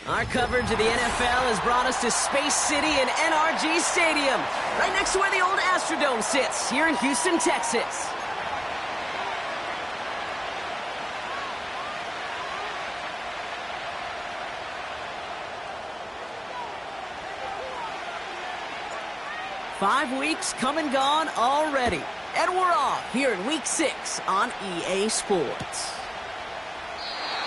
Our coverage of the NFL has brought us to Space City and NRG Stadium, right next to where the old Astrodome sits, here in Houston, Texas. Five weeks come and gone already, and we're off here in Week 6 on EA Sports.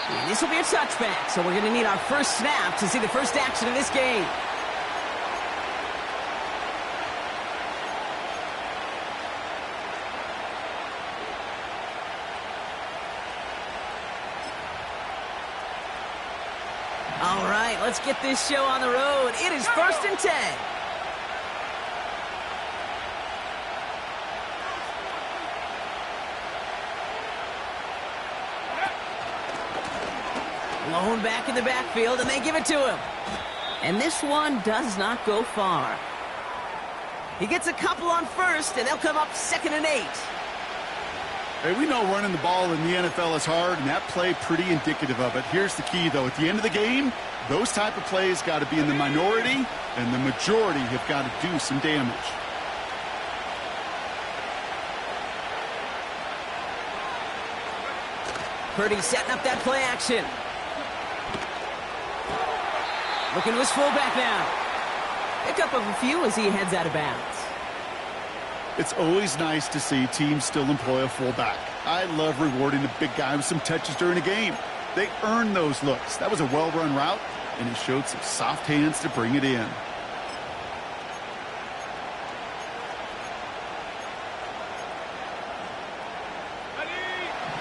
And this will be a touchback, so we're going to need our first snap to see the first action of this game. All right, let's get this show on the road. It is 1st and 10. Lone back in the backfield, and they give it to him. And this one does not go far. He gets a couple on first, and they'll come up 2nd and 8. Hey, we know running the ball in the NFL is hard, and that play pretty indicative of it. Here's the key, though. At the end of the game, those type of plays got to be in the minority, and the majority have got to do some damage. Purdy setting up that play action. Looking to his fullback now. Pick up of a few as he heads out of bounds. It's always nice to see teams still employ a fullback. I love rewarding a big guy with some touches during a game. They earn those looks. That was a well-run route, and he showed some soft hands to bring it in.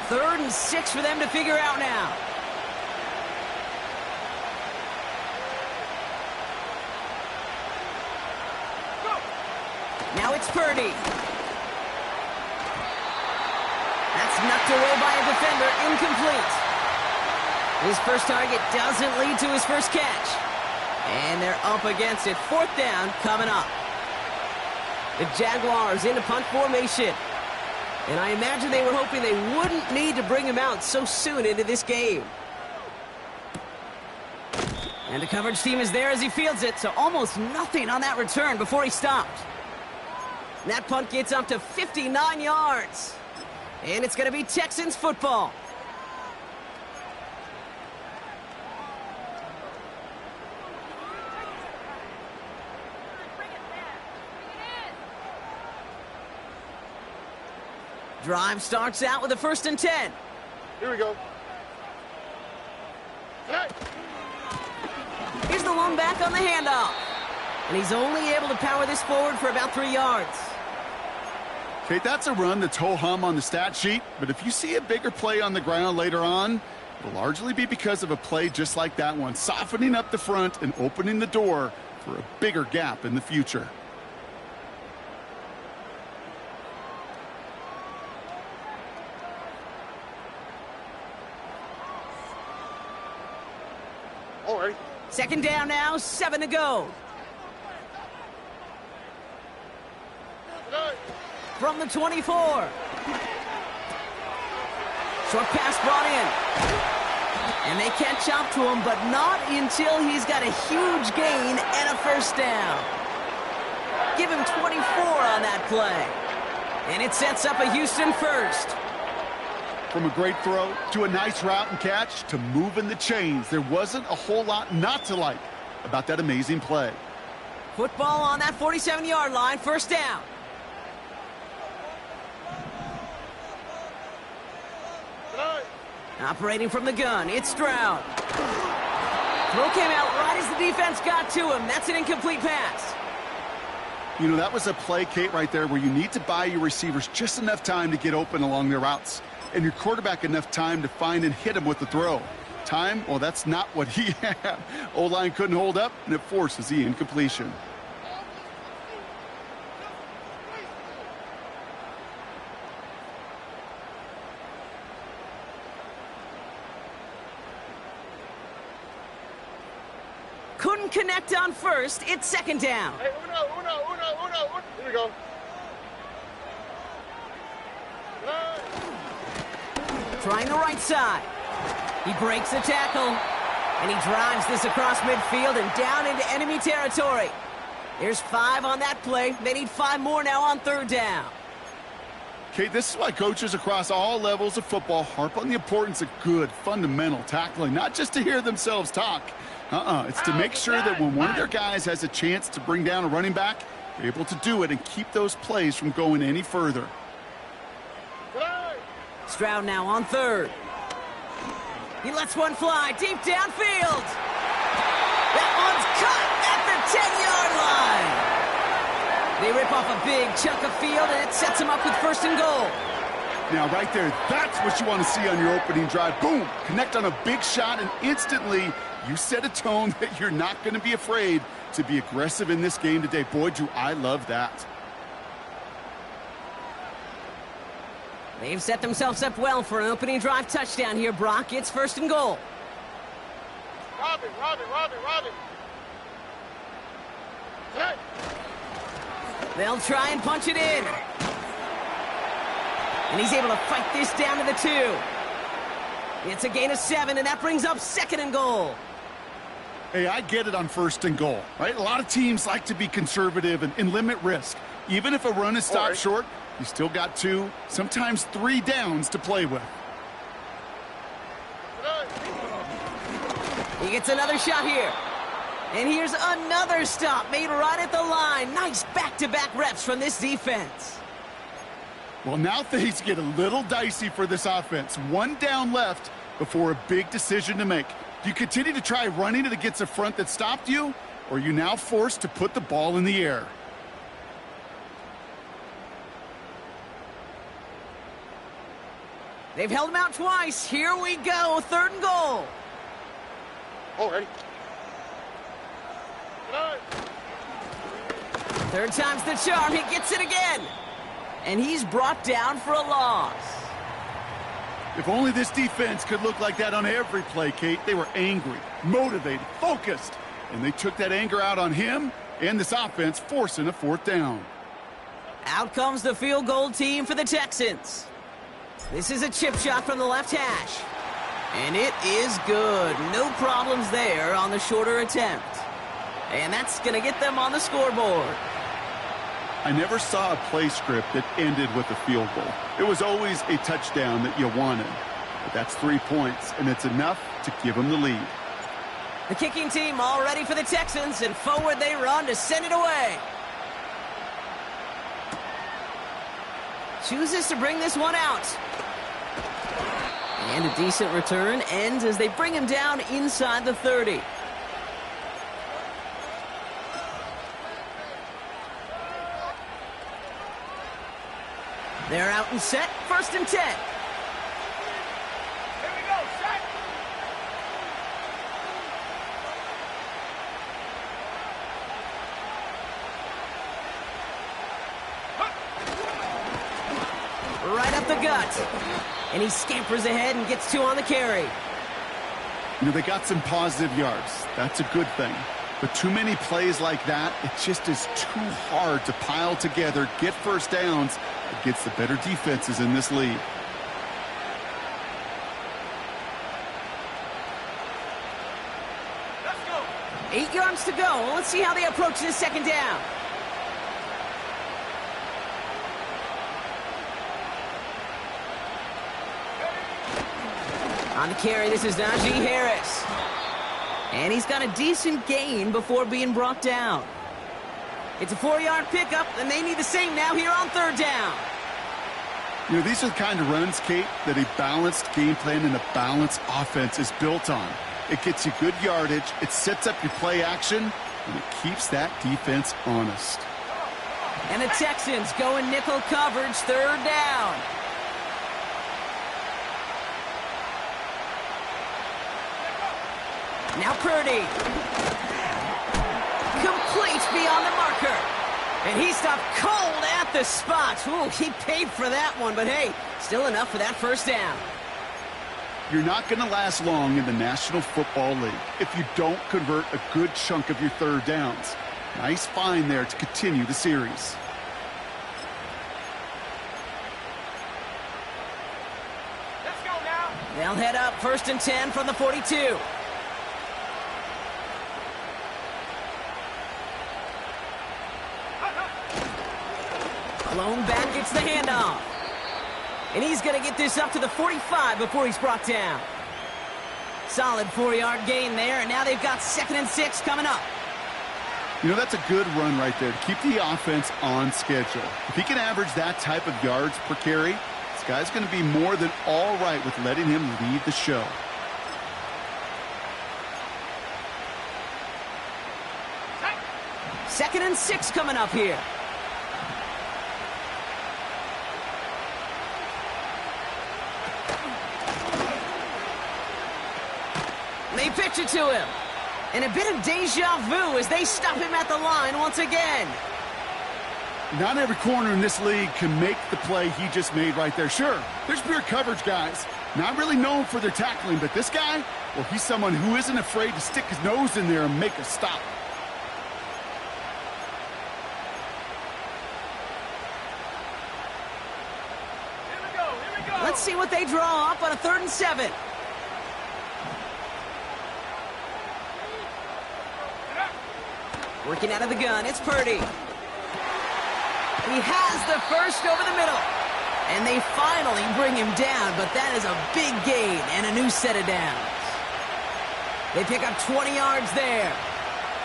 Third and 6 for them to figure out now. Now it's Purdy. That's knocked away by a defender, incomplete. His first target doesn't lead to his first catch. And they're up against it. 4th down coming up. The Jaguars into punt formation. And I imagine they were hoping they wouldn't need to bring him out so soon into this game. And the coverage team is there as he fields it, so almost nothing on that return before he stopped. That punt gets up to 59 yards. And it's going to be Texans football. Drive starts out with a 1st and 10. Here we go. Hey. Here's the lone back on the handoff. And he's only able to power this forward for about 3 yards. Okay, that's a run that's ho-hum on the stat sheet, but if you see a bigger play on the ground later on, it'll largely be because of a play just like that one, softening up the front and opening the door for a bigger gap in the future. All right. 2nd down now, 7 to go. From the 24. Short pass brought in. And they catch up to him, but not until he's got a huge gain and a 1st down. Give him 24 on that play. And it sets up a Houston 1st. From a great throw to a nice route and catch to moving the chains, there wasn't a whole lot not to like about that amazing play. Football on that 47-yard line, 1st down. Operating from the gun, it's Stroud. Throw came out right as the defense got to him. That's an incomplete pass. You know, that was a play, Kate, right there where you need to buy your receivers just enough time to get open along their routes, and your quarterback enough time to find and hit him with the throw. Time, well, that's not what he had. O-line couldn't hold up, and it forces the incompletion. Couldn't connect on 1st. It's 2nd down. Hey, uno. Here we go. Trying the right side. He breaks the tackle. And he drives this across midfield and down into enemy territory. There's 5 on that play. They need 5 more now on 3rd down. Okay, this is why coaches across all levels of football harp on the importance of good, fundamental tackling, not just to hear themselves talk. It's to make sure that when one of their guys has a chance to bring down a running back, they're able to do it and keep those plays from going any further. Stroud now on 3rd. He lets one fly deep downfield. That one's cut at the 10-yard line. They rip off a big chunk of field, and it sets them up with 1st and goal. Now, right there, that's what you want to see on your opening drive. Boom! Connect on a big shot, and instantly you set a tone that you're not going to be afraid to be aggressive in this game today. Boy, do I love that. They've set themselves up well for an opening drive touchdown here, Brock. It's 1st and goal. Robin. Hey. They'll try and punch it in. And he's able to fight this down to the 2. It's a gain of 7, and that brings up 2nd and goal. Hey, I get it on 1st and goal, right? A lot of teams like to be conservative and limit risk. Even if a run is stopped short, you still got 2, sometimes 3 downs to play with. He gets another shot here. And here's another stop made right at the line. Nice back-to-back reps from this defense. Well, now things get a little dicey for this offense. 1 down left before a big decision to make. Do you continue to try running it against a front that stopped you, or are you now forced to put the ball in the air? They've held him out twice. Here we go, 3rd and goal. Ready. 3rd time's the charm. He gets it again. And he's brought down for a loss. If only this defense could look like that on every play, Kate. They were angry, motivated, focused, and they took that anger out on him and this offense, forcing a 4th down. Out comes the field goal team for the Texans. This is a chip shot from the left hash. And it is good. No problems there on the shorter attempt. And that's going to get them on the scoreboard. I never saw a play script that ended with a field goal. It was always a touchdown that you wanted. But that's 3 points, and it's enough to give them the lead. The kicking team all ready for the Texans, and forward they run to send it away. Chooses to bring this one out. And a decent return ends as they bring him down inside the 30. They're out and set, 1st and 10. Here we go, set. Right up the gut. And he scampers ahead and gets 2 on the carry. You know, they got some positive yards. That's a good thing. But too many plays like that, it just is too hard to pile together, get 1st downs against the better defenses in this league. Let's go. 8 yards to go. Let's see how they approach this 2nd down. On the carry, this is Najee Harris. And he's got a decent gain before being brought down. It's a 4-yard pickup, and they need the same now here on 3rd down. You know, these are the kind of runs, Kate, that a balanced game plan and a balanced offense is built on. It gets you good yardage, it sets up your play action, and it keeps that defense honest. And the Texans go in nickel coverage, 3rd down. Now Purdy. Complete beyond the marker. And he stopped cold at the spot. Ooh, he paid for that one, but hey, still enough for that 1st down. You're not going to last long in the National Football League if you don't convert a good chunk of your 3rd downs. Nice find there to continue the series. Let's go now. They'll head up 1st and 10 from the 42. Blown back, gets the handoff. And he's going to get this up to the 45 before he's brought down. Solid 4-yard gain there, and now they've got 2nd and 6 coming up. You know, that's a good run right there to keep the offense on schedule. If he can average that type of yards per carry, this guy's going to be more than all right with letting him lead the show. Second and 6 coming up here. They pitch it to him. And a bit of deja vu as they stop him at the line once again. Not every corner in this league can make the play he just made right there. Sure, there's pure coverage guys. Not really known for their tackling, but this guy, well, he's someone who isn't afraid to stick his nose in there and make a stop. Here we go. Let's see what they draw up on a 3rd and 7. Working out of the gun, it's Purdy. He has the first over the middle. And they finally bring him down, but that is a big gain and a new set of downs. They pick up 20 yards there.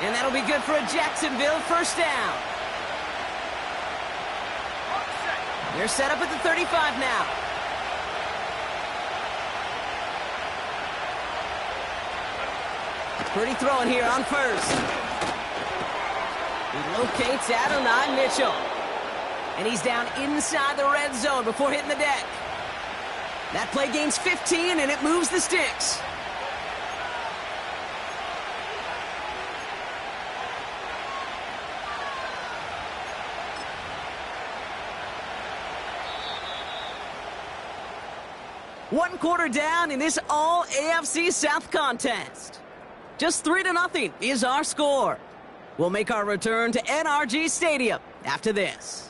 And that'll be good for a Jacksonville first down. They're set up at the 35 now. Purdy throwing here on first. He locates Adonai Mitchell. And he's down inside the red zone before hitting the deck. That play gains 15, and it moves the sticks. One quarter down in this all-AFC South contest. Just 3-0 is our score. We'll make our return to NRG Stadium after this.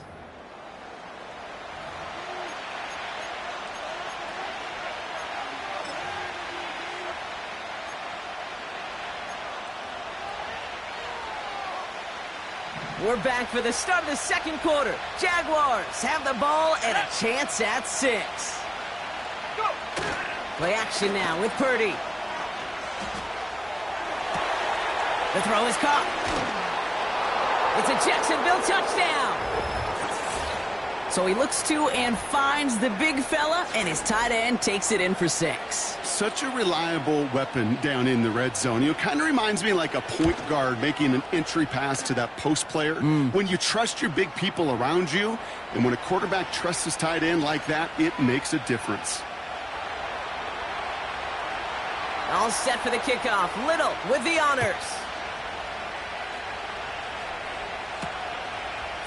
We're back for the start of the 2nd quarter. Jaguars have the ball and a chance at 6. Play action now with Purdy. The throw is caught. It's a Jacksonville touchdown. So he looks to and finds the big fella, and his tight end takes it in for 6. Such a reliable weapon down in the red zone. You know, kind of reminds me like a point guard making an entry pass to that post player. When you trust your big people around you, and when a quarterback trusts his tight end like that, it makes a difference. All set for the kickoff. Little with the honors.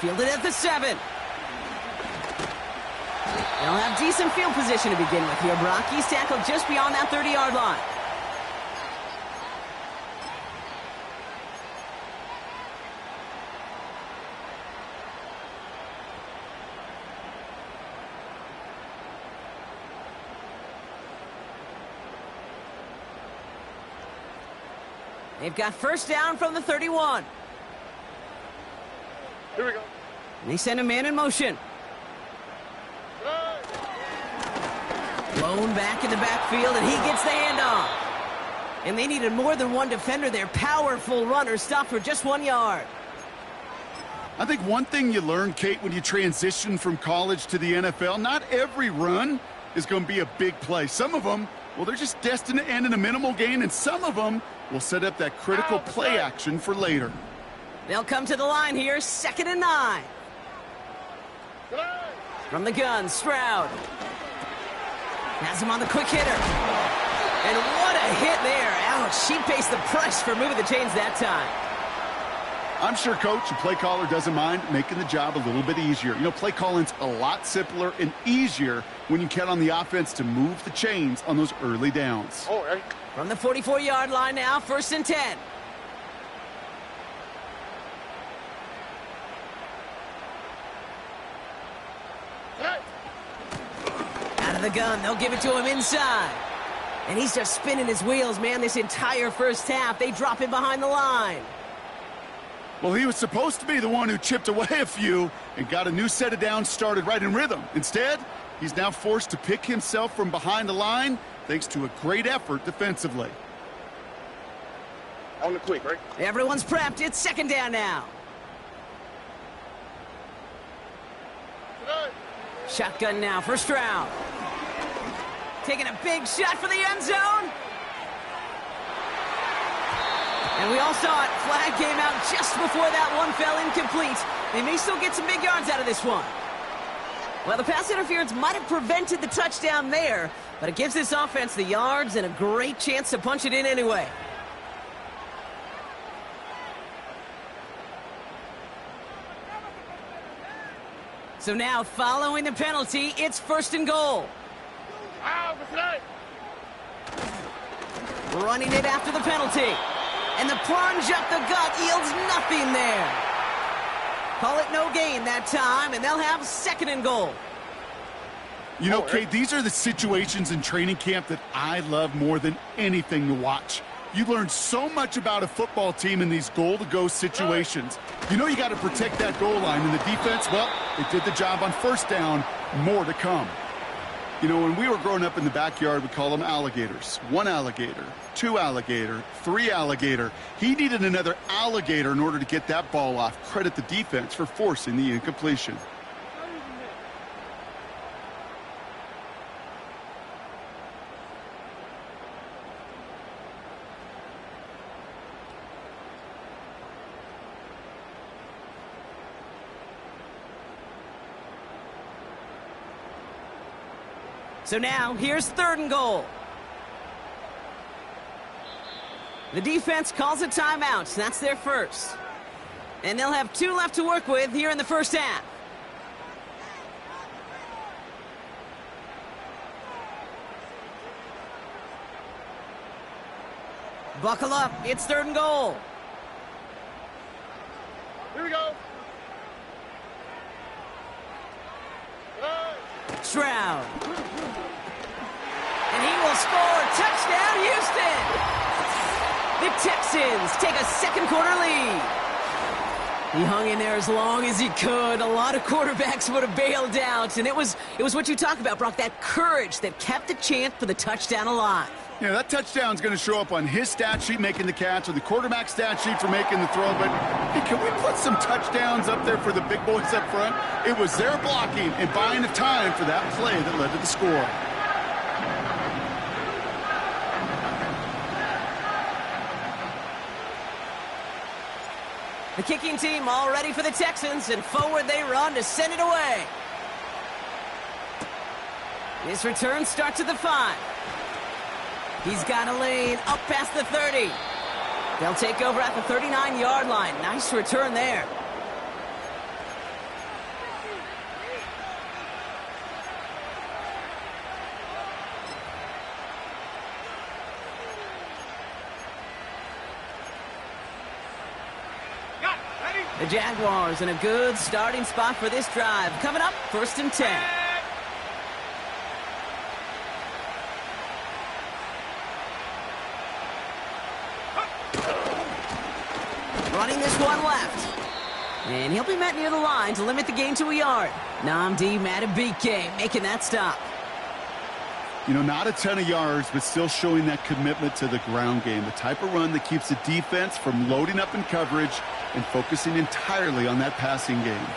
Fielded at the 7. They'll have decent field position to begin with here, Brock. He's tackled just beyond that 30-yard line. They've got first down from the 31. Here we go. And they send a man in motion. Blown back in the backfield, and he gets the handoff. And they needed more than one defender. Their powerful runner stopped for just 1 yard. I think one thing you learn, Kate, when you transition from college to the NFL, not every run is going to be a big play. Some of them, well, they're just destined to end in a minimal gain, and some of them will set up that critical play action for later. They'll come to the line here, 2nd and 9. From the gun, Stroud. Has him on the quick hitter. And what a hit there. Ouch, she pays the price for moving the chains that time. I'm sure coach and play caller doesn't mind making the job a little bit easier. You know, play calling's a lot simpler and easier when you count on the offense to move the chains on those early downs. Oh, right. From the 44-yard line now, 1st and 10. Out of the gun, they'll give it to him inside. And he's just spinning his wheels, man, this entire first half. They drop him behind the line. Well, he was supposed to be the one who chipped away a few and got a new set of downs started right in rhythm. Instead, he's now forced to pick himself from behind the line thanks to a great effort defensively. On the quick, right? Everyone's prepped. It's second down now. Shotgun now, first round. Taking a big shot for the end zone. And we all saw it. Flag came out just before that one fell incomplete. They may still get some big yards out of this one. Well, the pass interference might have prevented the touchdown there, but it gives this offense the yards and a great chance to punch it in anyway. So now, following the penalty, it's first and goal. Running it after the penalty. And the plunge up the gut yields nothing there. Call it no gain that time, and they'll have second and goal. You know, Kate, these are the situations in training camp that I love more than anything to watch. You learn so much about a football team in these goal-to-go situations. You know you got to protect that goal line, and the defense, well, they did the job on first down. More to come. You know, when we were growing up in the backyard, we call them alligators. One alligator, two alligator, three alligator. He needed another alligator in order to get that ball off. Credit the defense for forcing the incompletion. So now, here's third and goal. The defense calls a timeout. That's their first. And they'll have 2 left to work with here in the first half. Buckle up. It's third and goal. Here we go. Stroud. And he will score. Touchdown, Houston. The Texans take a second quarter lead. He hung in there as long as he could. A lot of quarterbacks would have bailed out. And it was what you talk about, Brock, that courage that kept the chance for the touchdown alive. Yeah, that touchdown's going to show up on his stat sheet making the catch or the quarterback stat sheet for making the throw. But, hey, can we put some touchdowns up there for the big boys up front? It was their blocking and buying of time for that play that led to the score. The kicking team all ready for the Texans, and forward they run to send it away. This return starts at the 5. He's got a lane up past the 30. They'll take over at the 39-yard line. Nice return there. The Jaguars in a good starting spot for this drive. Coming up, 1st and 10. Running this one left. And he'll be met near the line to limit the gain to a yard. Nnamdi Madubuike making that stop. You know, not a ton of yards, but still showing that commitment to the ground game. The type of run that keeps the defense from loading up in coverage and focusing entirely on that passing game.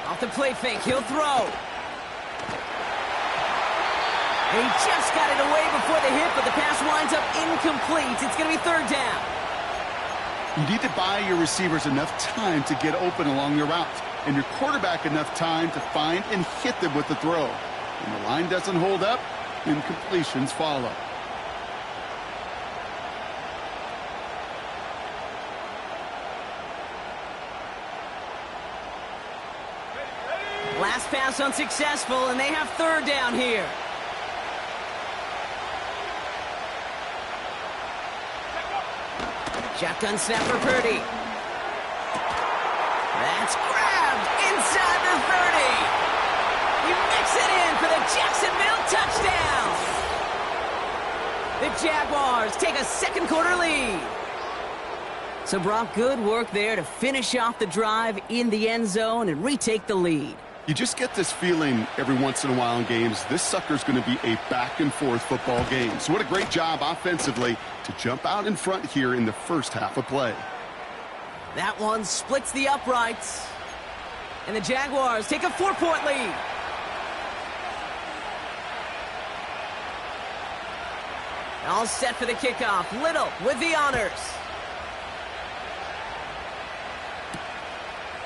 Off the play fake, he'll throw. And he just got it away before the hit, but the pass winds up incomplete. It's going to be 3rd down. You need to buy your receivers enough time to get open along your route, and your quarterback enough time to find and hit them with the throw. When the line doesn't hold up, incompletions follow. Last pass unsuccessful, and they have 3rd down here. Shotgun snap for Purdy. That's grabbed inside the 30. He makes it in for the Jacksonville touchdown. The Jaguars take a second quarter lead. So, Brock, good work there to finish off the drive in the end zone and retake the lead. You just get this feeling every once in a while in games, this sucker's going to be a back-and-forth football game. So what a great job offensively to jump out in front here in the first half of play. That one splits the uprights. And the Jaguars take a 4-point lead. All set for the kickoff. Little with the honors.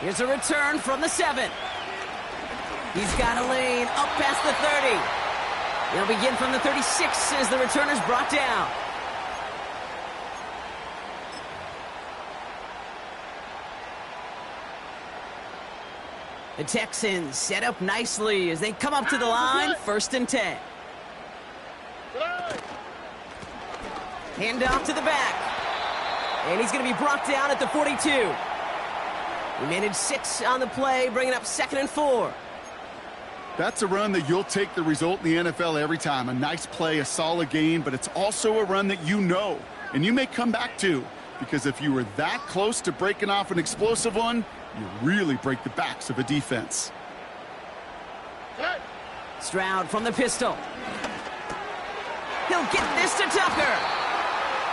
Here's a return from the 7. He's got a lane up past the 30. They'll begin from the 36 as the returner's brought down. The Texans set up nicely as they come up to the line, 1st and 10. Hand off to the back. And he's going to be brought down at the 42. He managed 6 on the play, bringing up 2nd and 4. That's a run that you'll take the result in the NFL every time. A nice play, a solid gain, but it's also a run that you know, and you may come back to, because if you were that close to breaking off an explosive one, you really break the backs of a defense. Stroud from the pistol. He'll get this to Tucker.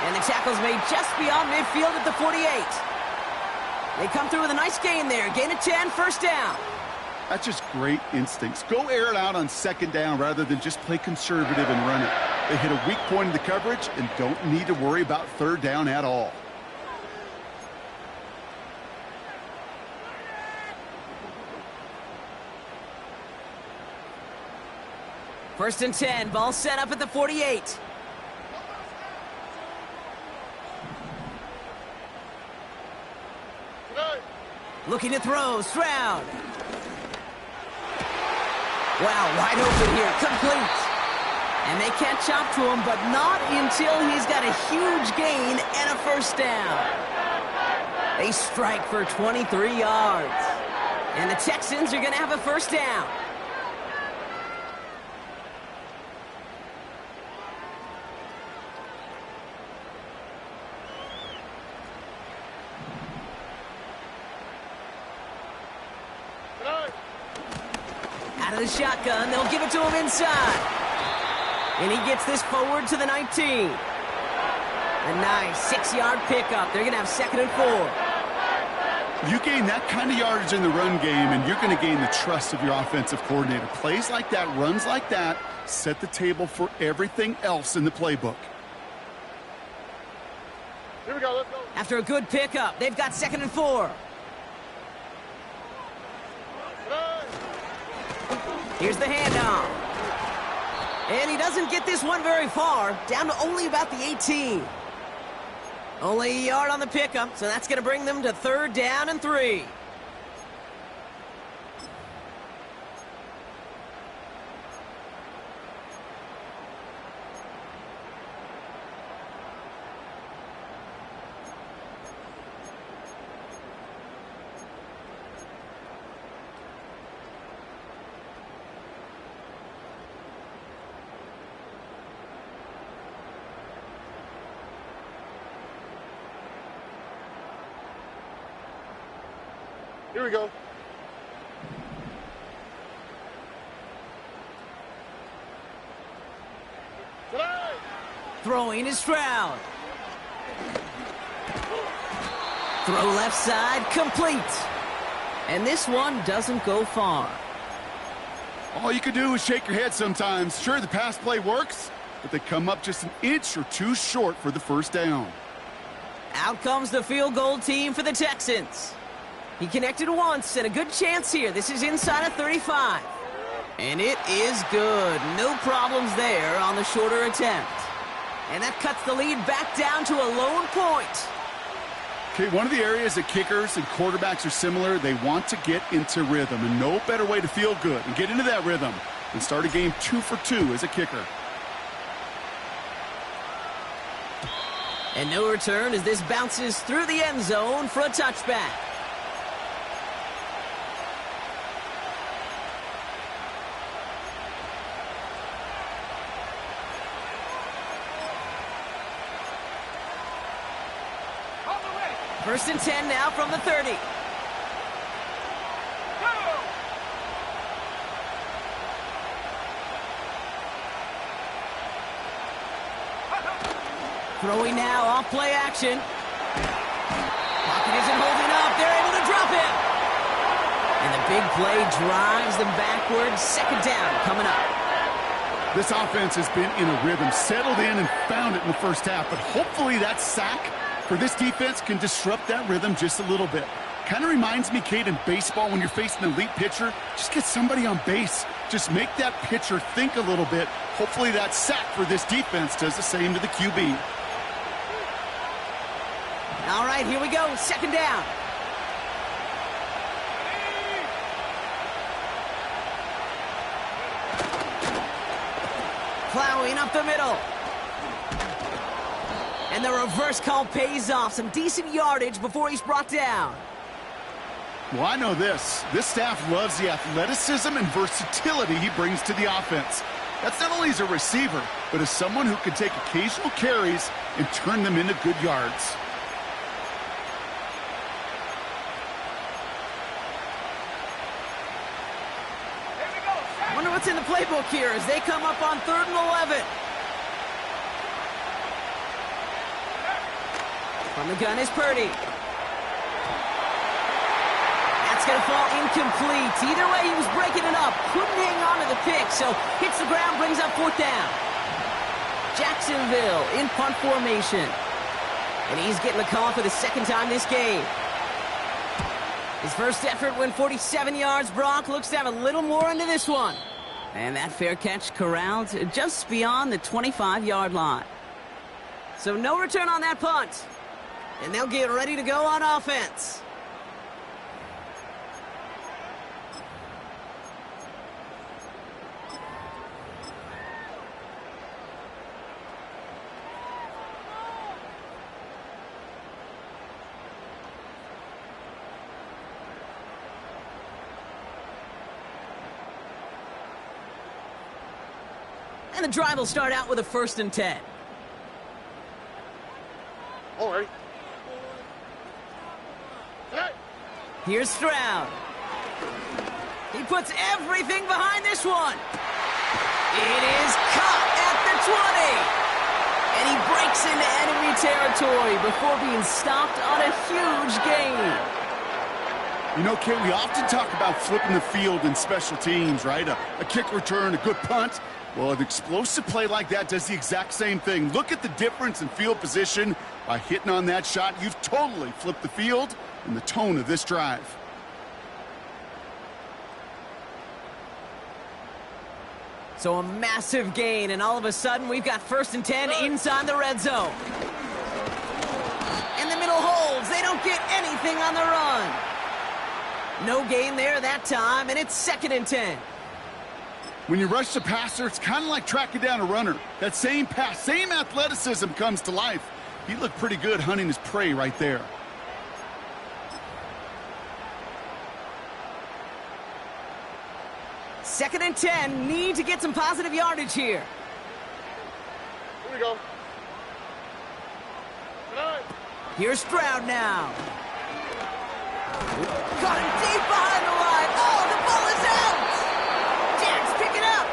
And the tackle's made just beyond midfield at the 48. They come through with a nice gain there. Gain of 10, 1st down. That's just great instincts. Go air it out on 2nd down rather than just play conservative and run it. They hit a weak point in the coverage and don't need to worry about 3rd down at all. First and 10, ball set up at the 48. Looking to throw, Stroud. Wow, wide open here, complete. And they catch up to him, but not until he's got a huge gain and a 1st down. They strike for 23 yards. And the Texans are going to have a 1st down. Out of the shotgun, they'll give it to him inside. And he gets this forward to the 19. A nice 6-yard pickup. They're going to have 2nd and 4. You gain that kind of yardage in the run game, and you're going to gain the trust of your offensive coordinator. Plays like that, runs like that, set the table for everything else in the playbook. Here we go, let's go. After a good pickup, they've got 2nd and 4. Here's the handoff. And he doesn't get this one very far, down to only about the 18. Only a yard on the pickup, so that's going to bring them to 3rd down and 3. Here we go. Throwing is Stroud. Throw left side, complete. And this one doesn't go far. All you can do is shake your head sometimes. Sure, the pass play works, but they come up just an inch or two short for the 1st down. Out comes the field goal team for the Texans. He connected once, and a good chance here. This is inside of 35. And it is good. No problems there on the shorter attempt. And that cuts the lead back down to a lone point. Okay, one of the areas that kickers and quarterbacks are similar, they want to get into rhythm, and no better way to feel good and get into that rhythm than start a game 2 for 2 as a kicker. And no return as this bounces through the end zone for a touchback. First and 10 now from the 30. Throwing now, off play action. Pocket isn't holding up. They're able to drop him. And the big play drives them backwards. Second down coming up. This offense has been in a rhythm, settled in and found it in the first half. But hopefully that sack for this defense can disrupt that rhythm just a little bit. Kind of reminds me, Kate, in baseball when you're facing an elite pitcher, just get somebody on base. Just make that pitcher think a little bit. Hopefully that sack for this defense does the same to the QB. All right, here we go. Second down. Plowing up the middle. And the reverse call pays off. Some decent yardage before he's brought down. Well, I know this. This staff loves the athleticism and versatility he brings to the offense. That's not only as a receiver, but as someone who can take occasional carries and turn them into good yards. Wonder what's in the playbook here as they come up on 3rd and 11. From the gun is Purdy. That's going to fall incomplete. Either way, he was breaking it up. Couldn't hang on to the pick, so hits the ground, brings up 4th down. Jacksonville in punt formation. And he's getting the call for the second time this game. His first effort went 47 yards. Brock looks to have a little more into this one. And that fair catch corralled just beyond the 25-yard line. So no return on that punt. And they'll get ready to go on offense. And the drive will start out with a 1st and 10. All right. Hey. Here's Stroud. He puts everything behind this one. It is caught at the 20. And he breaks into enemy territory before being stopped on a huge gain. You know, Kate, we often talk about flipping the field in special teams, right? A kick return, a good punt. Well, an explosive play like that does the exact same thing. Look at the difference in field position. By hitting on that shot, you've totally flipped the field and the tone of this drive. So a massive gain, and all of a sudden we've got 1st and 10 inside the red zone. And the middle holds. They don't get anything on the run. No gain there that time, and it's 2nd and 10. When you rush the passer, it's kind of like tracking down a runner. That same pass, same athleticism comes to life. He looked pretty good hunting his prey right there. Second and 10, need to get some positive yardage here. Here we go. Good night. Here's Stroud now. Got him deep behind the line. Oh, the ball is out! Jack's picking up.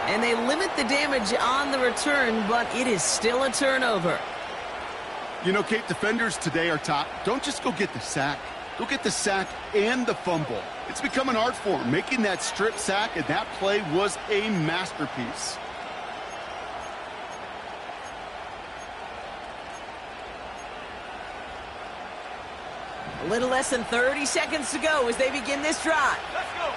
And they limit the damage on the return, but it is still a turnover. You know, Kate, defenders today are taught, don't just go get the sack. Go get the sack and the fumble. It's become an art form. Making that strip sack, and that play was a masterpiece. A little less than 30 seconds to go as they begin this drive. Let's go.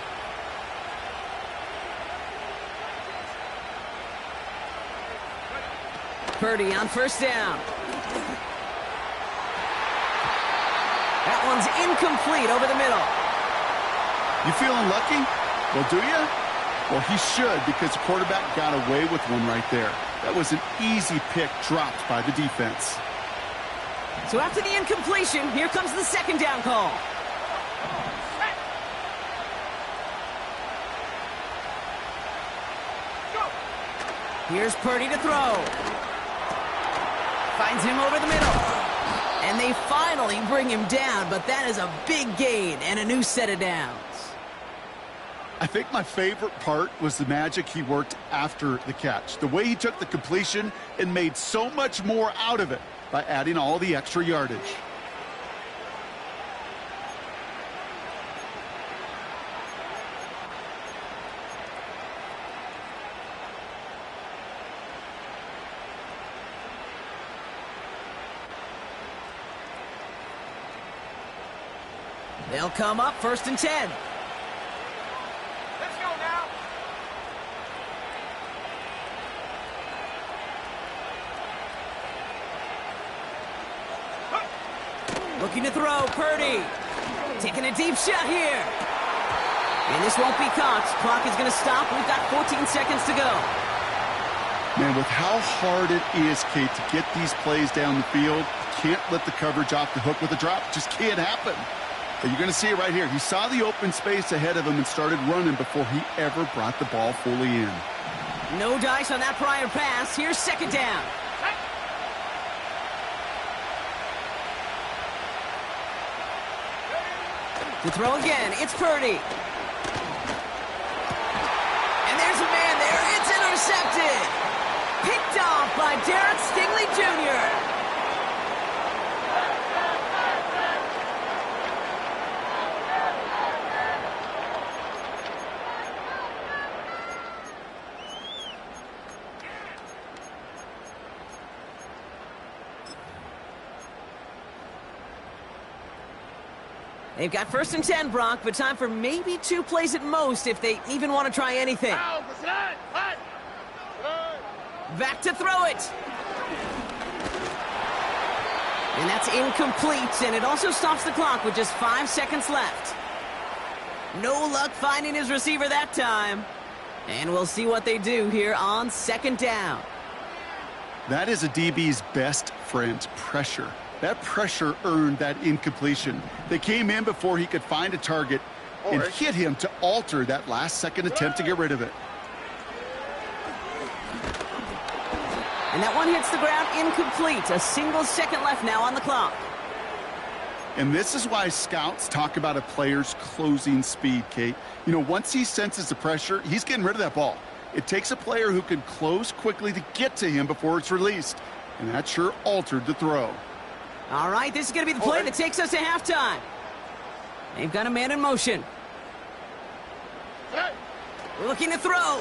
Purdy on 1st down. That one's incomplete over the middle. You feeling lucky? Well, do you? Well, he should, because the quarterback got away with one right there. That was an easy pick dropped by the defense. So after the incompletion, here comes the 2nd down call. Here's Purdy to throw. Finds him over the middle. And they finally bring him down, but that is a big gain and a new set of downs. I think my favorite part was the magic he worked after the catch. The way he took the completion and made so much more out of it by adding all the extra yardage. They'll come up 1st and 10. Let's go now. Looking to throw, Purdy. Taking a deep shot here. And this won't be caught. Clock is going to stop. We've got 14 seconds to go. Man, with how hard it is, Kate, to get these plays down the field, you can't let the coverage off the hook with a drop. It just can't happen. But you're going to see it right here. He saw the open space ahead of him and started running before he ever brought the ball fully in. No dice on that prior pass. Here's 2nd down. To throw again, it's Purdy. And there's a man there. It's intercepted. Picked off by Derek Stingley Jr. They've got 1st and 10, Brock, but time for maybe 2 plays at most if they even want to try anything. Back to throw it. And that's incomplete, and it also stops the clock with just 5 seconds left. No luck finding his receiver that time. And we'll see what they do here on 2nd down. That is a DB's best friend, pressure. That pressure earned that incompletion. They came in before he could find a target and hit him to alter that last-second attempt to get rid of it. And that one hits the ground incomplete. A single second left now on the clock. And this is why scouts talk about a player's closing speed, Kate. You know, once he senses the pressure, he's getting rid of that ball. It takes a player who can close quickly to get to him before it's released. And that sure altered the throw. All right, this is going to be the play that takes us to halftime. They've got a man in motion. Looking to throw.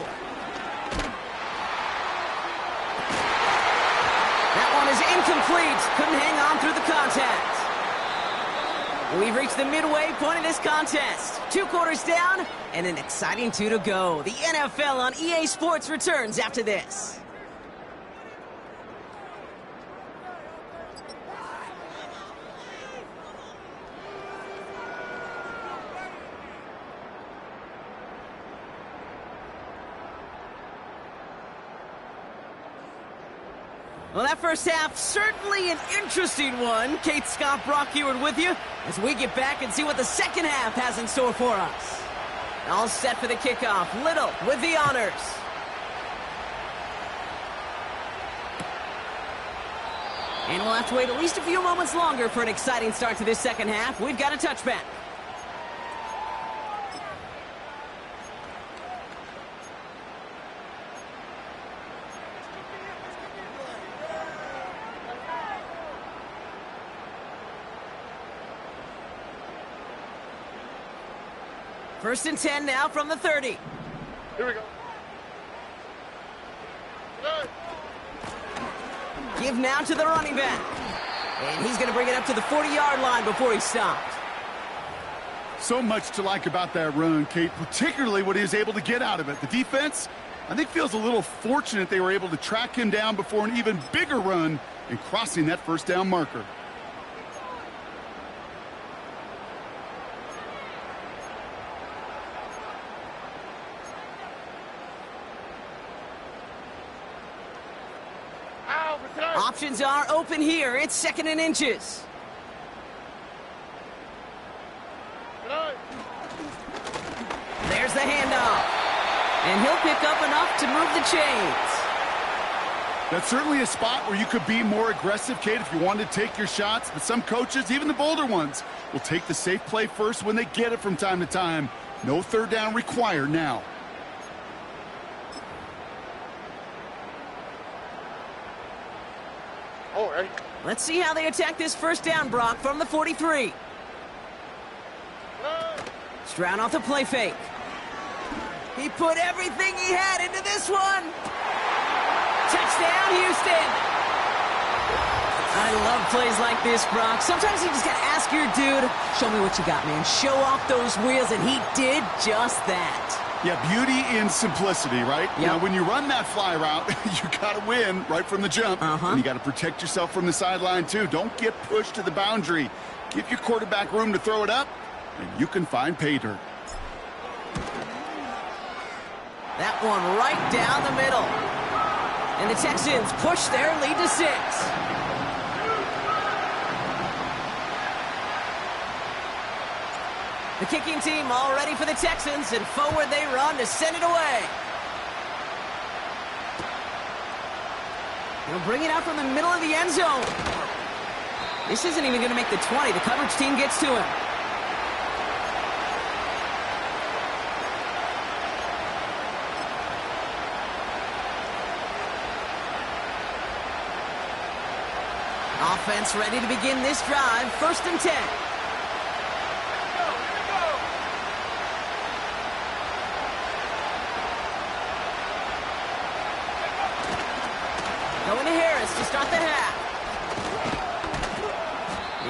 That one is incomplete. Couldn't hang on through the contact. We've reached the midway point of this contest. 2 quarters down and an exciting 2 to go. The NFL on EA Sports returns after this. Well, that first half, certainly an interesting one. Kate, Scott, Brock Ewart with you as we get back and see what the second half has in store for us. All set for the kickoff. Little with the honors. And we'll have to wait at least a few moments longer for an exciting start to this second half. We've got a touchback. First and 10 now from the 30. Here we go. Give now to the running back. And he's going to bring it up to the 40-yard line before he's stopped. So much to like about that run, Kate, particularly what he was able to get out of it. The defense, I think, feels a little fortunate they were able to track him down before an even bigger run and crossing that first down marker. Options are open here. It's 2nd and inches. There's the handoff. And he'll pick up enough to move the chains. That's certainly a spot where you could be more aggressive, Kate, if you wanted to take your shots. But some coaches, even the bolder ones, will take the safe play first when they get it from time to time. No third down required now. All right. Let's see how they attack this first down, Brock, from the 43. Stroud off the play fake. He put everything he had into this one. Touchdown, Houston. I love plays like this, Brock. Sometimes you just got to ask your dude, show me what you got, man. Show off those wheels, and he did just that. Yeah, beauty in simplicity, right? Yep. You know, when you run that fly route, you got to win right from the jump. And you got to protect yourself from the sideline, too. Don't get pushed to the boundary. Give your quarterback room to throw it up, and you can find pay dirt. That one right down the middle. And the Texans push their lead to 6. The kicking team all ready for the Texans, and forward they run to send it away. They'll bring it out from the middle of the end zone. This isn't even going to make the 20. The coverage team gets to him. Offense ready to begin this drive. 1st and 10. Going to Harris to start the half.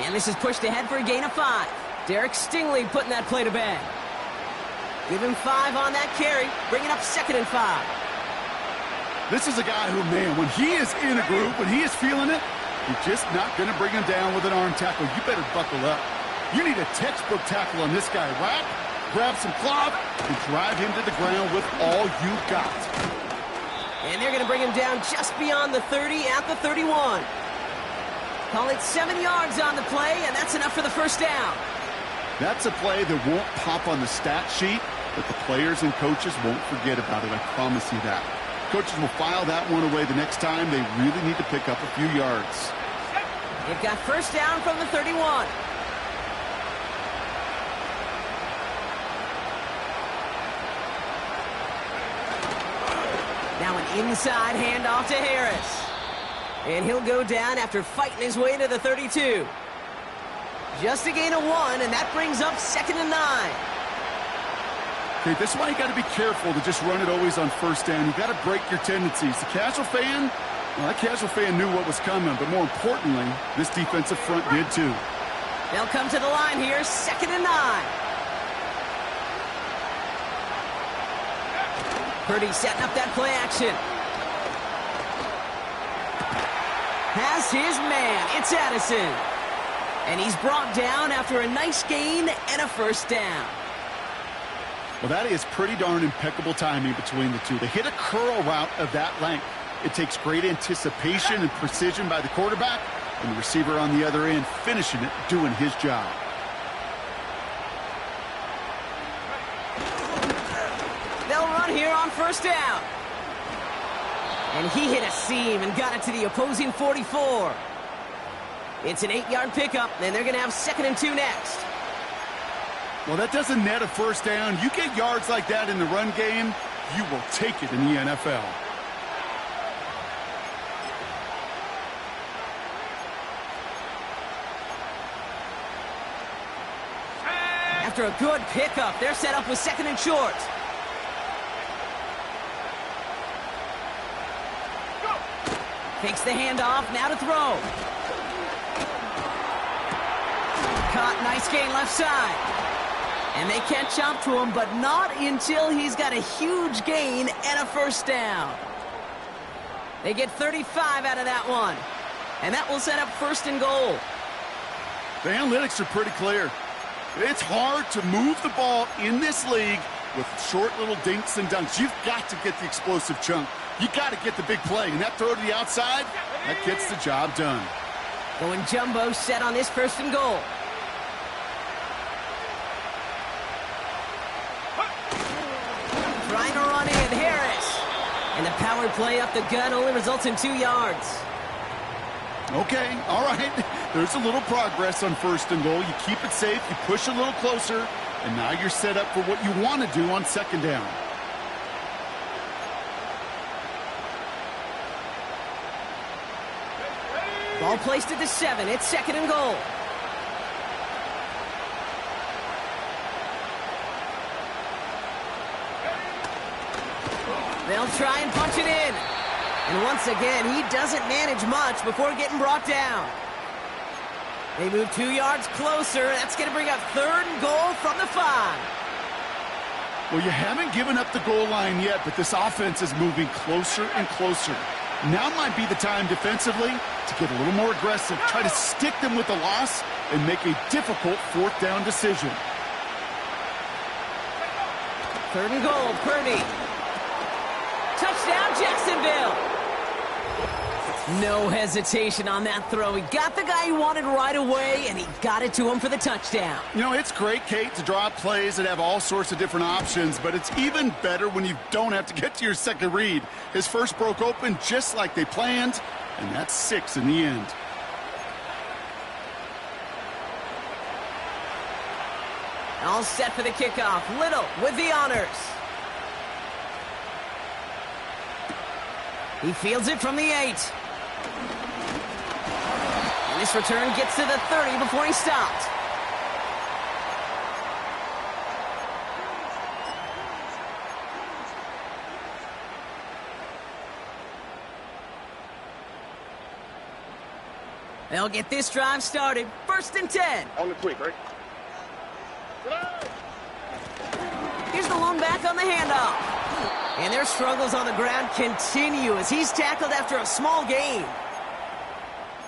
And this is pushed ahead for a gain of 5. Derek Stingley putting that play to bed. Give him 5 on that carry. Bring it up 2nd and 5. This is a guy who, man, when he is in a group, when he is feeling it, you're just not going to bring him down with an arm tackle. You better buckle up. You need a textbook tackle on this guy. Wrap, grab some cloth, and drive him to the ground with all you got. And they're going to bring him down just beyond the 30 at the 31. Call it 7 yards on the play, and that's enough for the first down. That's a play that won't pop on the stat sheet, but the players and coaches won't forget about it. I promise you that. Coaches will file that one away the next time. They really need to pick up a few yards. They've got first down from the 31. Now an inside handoff to Harris. And he'll go down after fighting his way to the 32. Just a gain of 1, and that brings up 2nd and 9. Okay, this is why you got to be careful to just run it always on first down. You got to break your tendencies. The casual fan, well, that casual fan knew what was coming, but more importantly, this defensive front did too. They'll come to the line here, 2nd and 9. Purdy setting up that play action. Has his man. It's Addison. And he's brought down after a nice gain and a first down. Well, that is pretty darn impeccable timing between the two. They hit a curl route of that length. It takes great anticipation and precision by the quarterback, and the receiver on the other end finishing it, doing his job. They'll run here on first down. And he hit a seam and got it to the opposing 44. It's an 8-yard pickup, and they're going to have 2nd and 2 next. Well, that doesn't net a first down. You get yards like that in the run game, you will take it in the NFL. After a good pickup, they're set up with 2nd and short. Takes the handoff, now to throw. Caught, nice gain left side. And they catch up to him, but not until he's got a huge gain and a first down. They get 35 out of that one. And that will set up 1st and goal. The analytics are pretty clear. It's hard to move the ball in this league with short little dinks and dunks. You've got to get the explosive chunk. You got to get the big play. And that throw to the outside, that gets the job done. Going jumbo set on this 1st and goal. Trying to run in, Harris. And the power play up the gut only results in 2 yards. Okay, all right. There's a little progress on 1st and goal. You keep it safe, you push a little closer, and now you're set up for what you want to do on 2nd down. Ball placed at the 7. It's 2nd and goal. They'll try and punch it in. And once again, he doesn't manage much before getting brought down. They move 2 yards closer. That's going to bring up 3rd and goal from the 5. Well, you haven't given up the goal line yet, but this offense is moving closer and closer. Now might be the time defensively to get a little more aggressive, try to stick them with the loss, and make a difficult 4th down decision. 3rd and goal, Purdy. Touchdown, Jacksonville. No hesitation on that throw. He got the guy he wanted right away, and he got it to him for the touchdown. You know, it's great, Kate, to draw up plays that have all sorts of different options, but it's even better when you don't have to get to your second read. His first broke open just like they planned, and that's 6 in the end. All set for the kickoff. Little with the honors. He fields it from the 8. And this return gets to the 30 before he stopped. They'll get this drive started. 1st and 10. On the quick, right? Here's the lone back on the handoff. And their struggles on the ground continue as he's tackled after a small gain.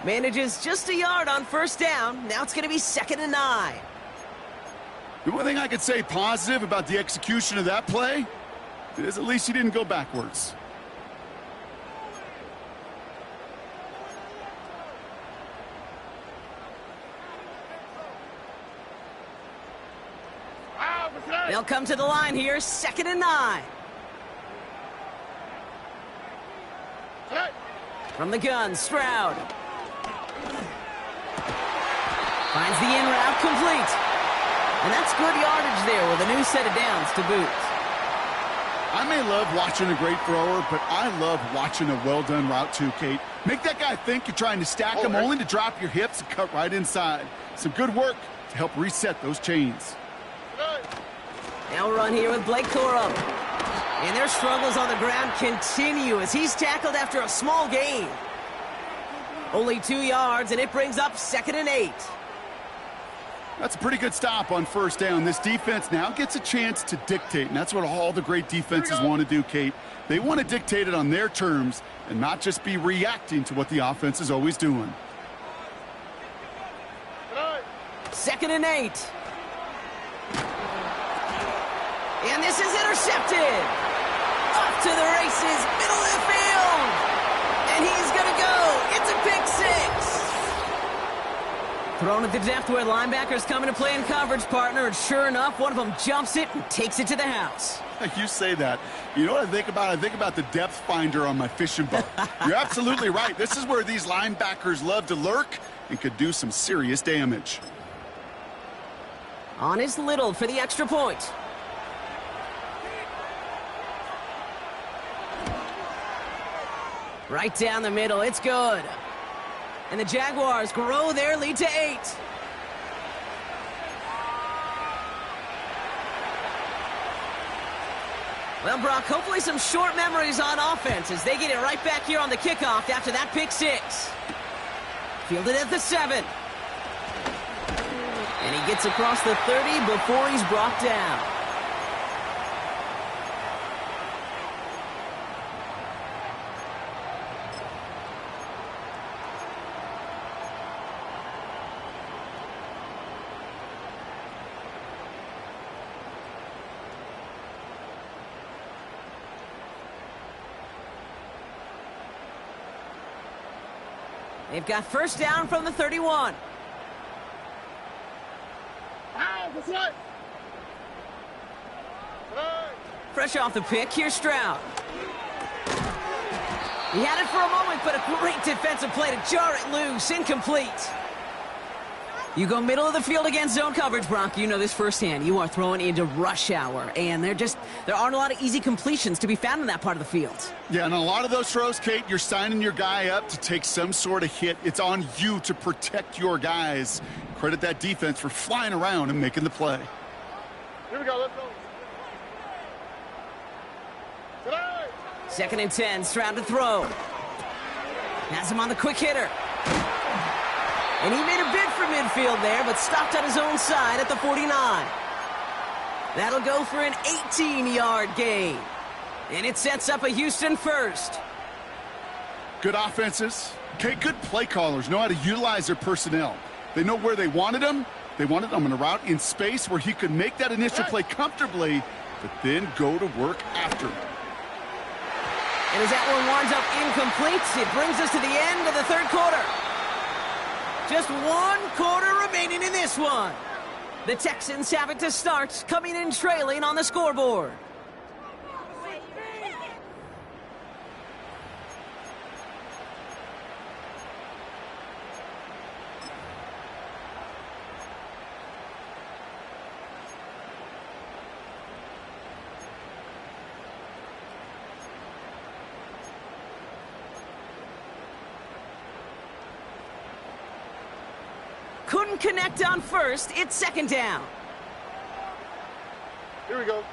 Manages just a yard on 1st down. Now it's going to be 2nd and 9. The one thing I could say positive about the execution of that play is at least he didn't go backwards. They'll come to the line here, 2nd and 9. From the gun, Stroud. Finds the in route complete. And that's good yardage there with a new set of downs to boot. I may love watching a great thrower, but I love watching a well-done route too, Kate. Make that guy think you're trying to stack him only to drop your hips and cut right inside. Some good work to help reset those chains. Now run here with Blake Corum. And their struggles on the ground continue as he's tackled after a small gain. Only 2 yards, and it brings up 2nd and 8. That's a pretty good stop on 1st down. This defense now gets a chance to dictate, and that's what all the great defenses want to do, Kate. They want to dictate it on their terms and not just be reacting to what the offense is always doing. 2nd and 8. And this is intercepted. Off to the races, middle of the field. And he's going to go. It's a pick 6. Thrown at the depth where linebackers come into play in coverage, partner. And sure enough, one of them jumps it and takes it to the house. You say that. You know what I think about? I think about the depth finder on my fishing boat. You're absolutely right. This is where these linebackers love to lurk and could do some serious damage. On is Little for the extra point. Right down the middle, it's good. And the Jaguars grow their lead to 8. Well, Brock, hopefully some short memories on offense as they get it right back here on the kickoff after that pick 6. Fielded at the 7. And he gets across the 30 before he's brought down. They've got 1st down from the 31. Fresh off the pick, here's Stroud. He had it for a moment, but a great defensive play to jar it loose. Incomplete. You go middle of the field against zone coverage, Bronk. You know this firsthand. You are throwing into rush hour, and there aren't a lot of easy completions to be found in that part of the field. Yeah, and a lot of those throws, Kate, you're signing your guy up to take some sort of hit. It's on you to protect your guys. Credit that defense for flying around and making the play. Here we go, let's go. Tonight. 2nd and 10, Stroud to throw. Has him on the quick hitter. And he made a bid for midfield there, but stopped on his own side at the 49. That'll go for an 18-yard gain. And it sets up a Houston first. Good offenses. Okay, good play callers know how to utilize their personnel. They know where they wanted them. They wanted them on a route in space where he could make that initial play comfortably, but then go to work after. And as that one winds up incomplete, it brings us to the end of the 3rd quarter. Just 1 quarter remaining in this one. The Texans have it to start, coming in trailing on the scoreboard. Couldn't connect on first. It's 2nd down. Here we go.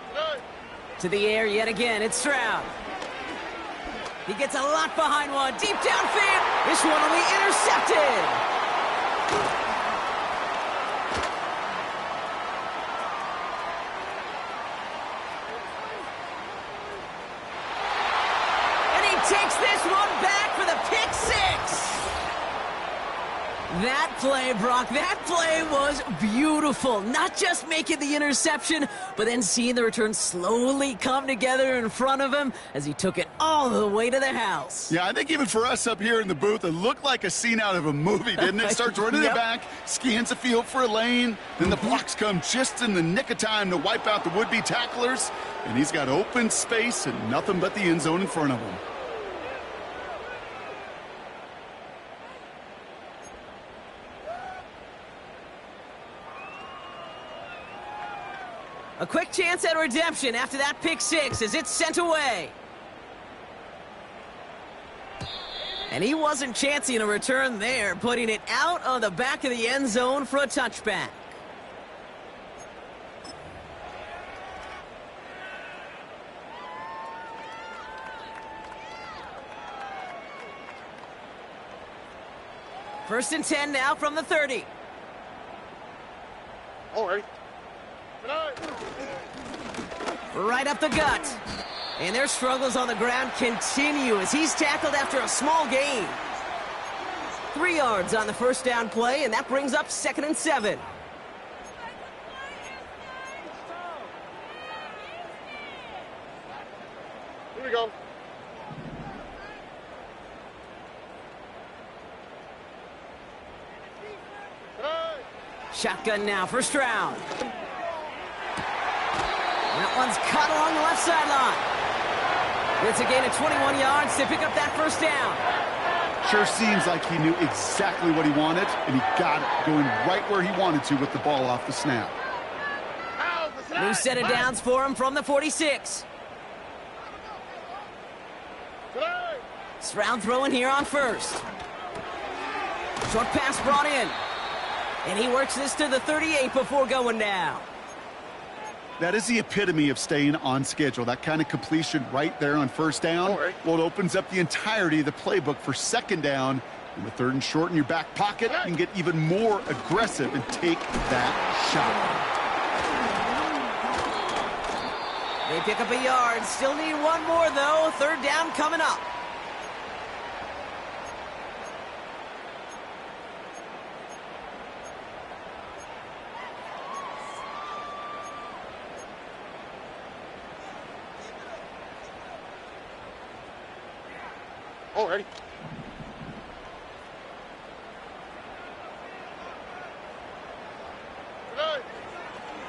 Tonight. To the air yet again. It's Stroud. He gets a lot behind one. Deep downfield. This one will be intercepted. And he takes this one back for the pick 6. That play, Brock, that play was beautiful. Not just making the interception, but then seeing the return slowly come together in front of him as he took it all the way to the house. Yeah, I think even for us up here in the booth, it looked like a scene out of a movie, didn't it? Starts running it back, scans the field for a lane, then the blocks come just in the nick of time to wipe out the would-be tacklers, and he's got open space and nothing but the end zone in front of him. A quick chance at redemption after that pick 6 as it's sent away. And he wasn't chancing a return there, putting it out on the back of the end zone for a touchback. First and 10 now from the 30. All right. Right up the gut. And their struggles on the ground continue as he's tackled after a small gain. 3 yards on the first down play, and that brings up 2nd and 7. Here we go. Tonight. Shotgun now for Stroud. That one's cut along the left sideline. It's a gain of 21 yards to pick up that first down. Sure seems like he knew exactly what he wanted, and he got it going right where he wanted to with the ball off the snap. New set of downs for him from the 46. Stroud throwing here on first. Short pass brought in. And he works this to the 38 before going down. That is the epitome of staying on schedule. That kind of completion right there on first down. Right. Well, it opens up the entirety of the playbook for 2nd down. And with 3rd and short in your back pocket, you can get even more aggressive and take that shot. They pick up a yard. Still need 1 more, though. 3rd down coming up. Already.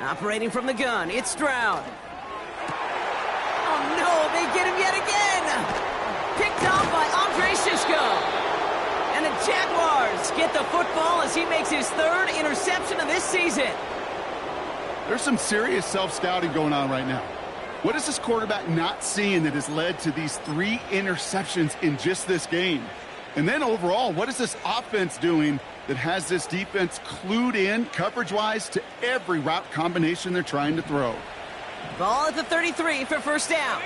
Operating from the gun, it's Stroud. Oh, no, they get him yet again. Picked off by Andre Shishko. And the Jaguars get the football as he makes his third interception of this season. There's some serious self-scouting going on right now. What is this quarterback not seeing that has led to these 3 interceptions in just this game? And then overall, what is this offense doing that has this defense clued in coverage-wise to every route combination they're trying to throw? Ball at the 33 for first down.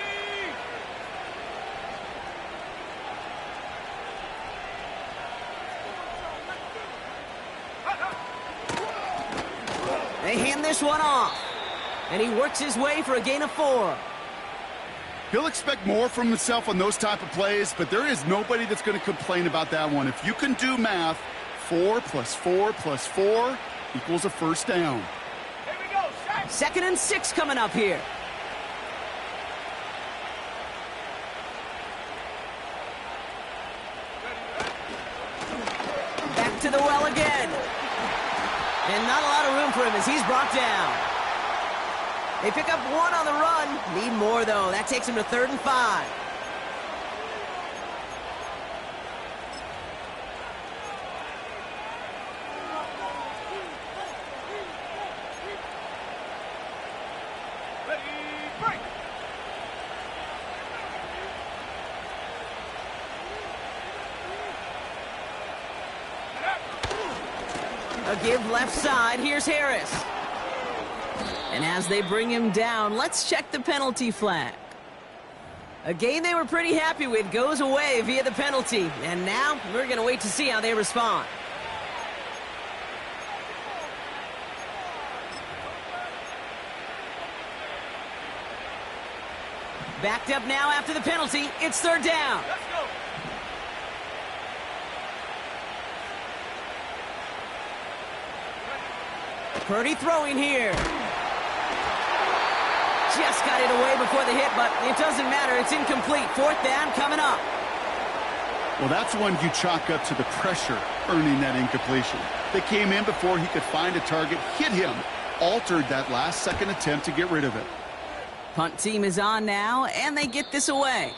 They hand this one off. And he works his way for a gain of 4. He'll expect more from himself on those type of plays, but there is nobody that's going to complain about that one. If you can do math, 4 + 4 + 4 equals a first down. Here we go, Shaq. 2nd and 6 coming up here. Back to the well again. And not a lot of room for him as he's brought down. They pick up 1 on the run. Need more, though. That takes him to 3rd and 5. Ready, break. A give left side. Here's Harris. And as they bring him down, let's check the penalty flag. A game they were pretty happy with goes away via the penalty. And now we're going to wait to see how they respond. Backed up now after the penalty. It's 3rd down. Let's go. Purdy throwing here. Just got it away before the hit, but it doesn't matter. It's incomplete. 4th down coming up. Well, that's one you chalk up to the pressure earning that incompletion. They came in before he could find a target, hit him, altered that last-second attempt to get rid of it. Punt team is on now, and they get this away.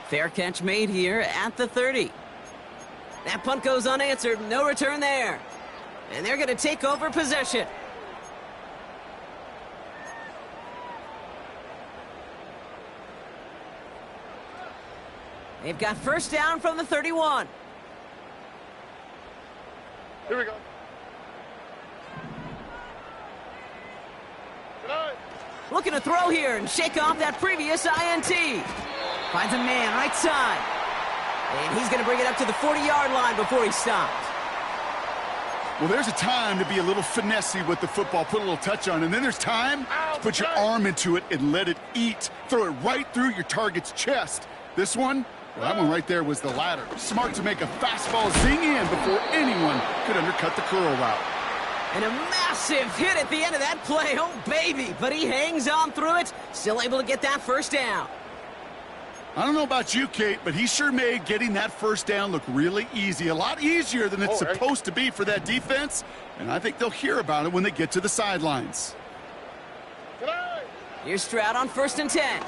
Fair catch made here at the 30. That punt goes unanswered. No return there. And they're going to take over possession. They've got first down from the 31. Here we go. Tonight. Looking to throw here and shake off that previous INT. Finds a man right side. And he's going to bring it up to the 40-yard line before he stops. Well, there's a time to be a little finessey with the football, put a little touch on, and then there's time to put your arm into it and let it eat. Throw it right through your target's chest. This one, well, that one right there was the latter. Smart to make a fastball zing in before anyone could undercut the curl route. And a massive hit at the end of that play. Oh, baby. But he hangs on through it. Still able to get that first down. I don't know about you, Kate, but he sure made getting that first down look really easy. A lot easier than it's supposed to be for that defense. And I think they'll hear about it when they get to the sidelines. Tonight. Here's Stroud on 1st and 10.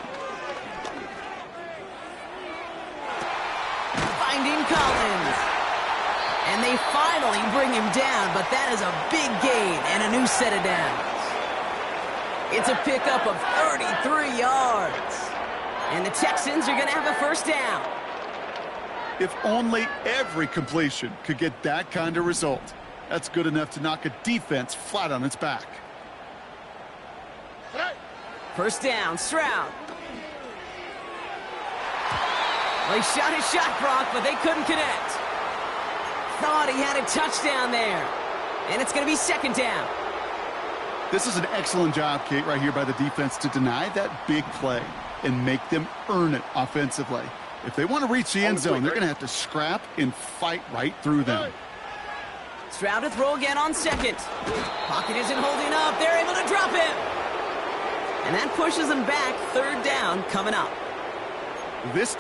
Finding Collins. And they finally bring him down, but that is a big gain and a new set of downs. It's a pickup of 33 yards. And the Texans are going to have a first down. If only every completion could get that kind of result. That's good enough to knock a defense flat on its back. Tonight. First down, Stroud. Well, he shot his shot, Brock, but they couldn't connect. Thought he had a touchdown there. And it's going to be 2nd down. This is an excellent job, Kate, right here by the defense to deny that big play and make them earn it offensively. If they want to reach the end zone, they're going to have to scrap and fight right through them. Stroud to throw again on 2nd. Pocket isn't holding up. They're able to drop him. And that pushes them back. 3rd down coming up. This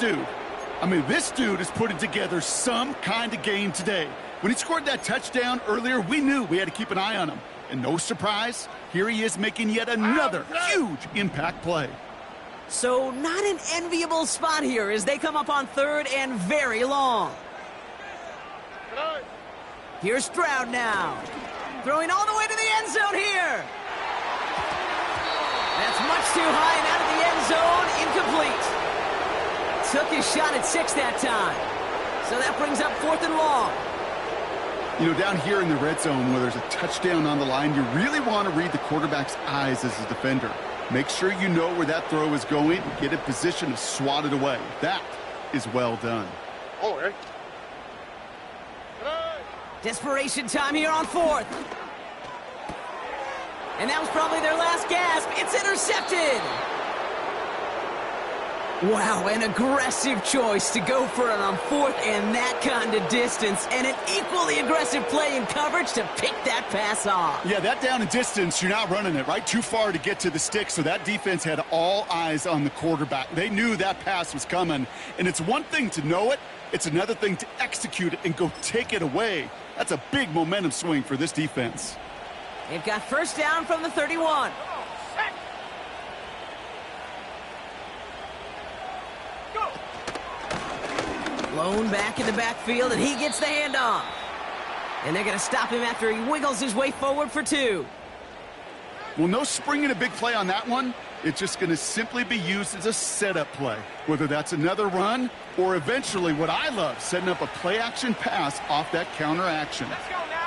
dude is putting together some kind of game today. When he scored that touchdown earlier, we knew we had to keep an eye on him. And no surprise, here he is making yet another huge impact play. So not an enviable spot here as they come up on third and very long. Good eye. Here's Stroud now. Throwing all the way to the end zone here. That's much too high and out of the end zone. Incomplete. Took his shot at 6 that time. So that brings up 4th and long. You know, down here in the red zone where there's a touchdown on the line, you really want to read the quarterback's eyes as a defender. Make sure you know where that throw is going and get in position to swat it away. That is well done. Oh, right. Good eye. Desperation time here on 4th. And that was probably their last gasp. It's intercepted. Wow, an aggressive choice to go for it on 4th and that kind of distance. And an equally aggressive play in coverage to pick that pass off. Yeah, that down and distance, you're not running it, right? Too far to get to the stick, so that defense had all eyes on the quarterback. They knew that pass was coming. And it's one thing to know it. It's another thing to execute it and go take it away. That's a big momentum swing for this defense. They've got first down from the 31. Set. Go. Blown back in the backfield, and he gets the handoff. And they're going to stop him after he wiggles his way forward for 2. Well, no springing a big play on that one. It's just going to simply be used as a setup play, whether that's another run or eventually what I love, setting up a play-action pass off that counter action. Let's go now.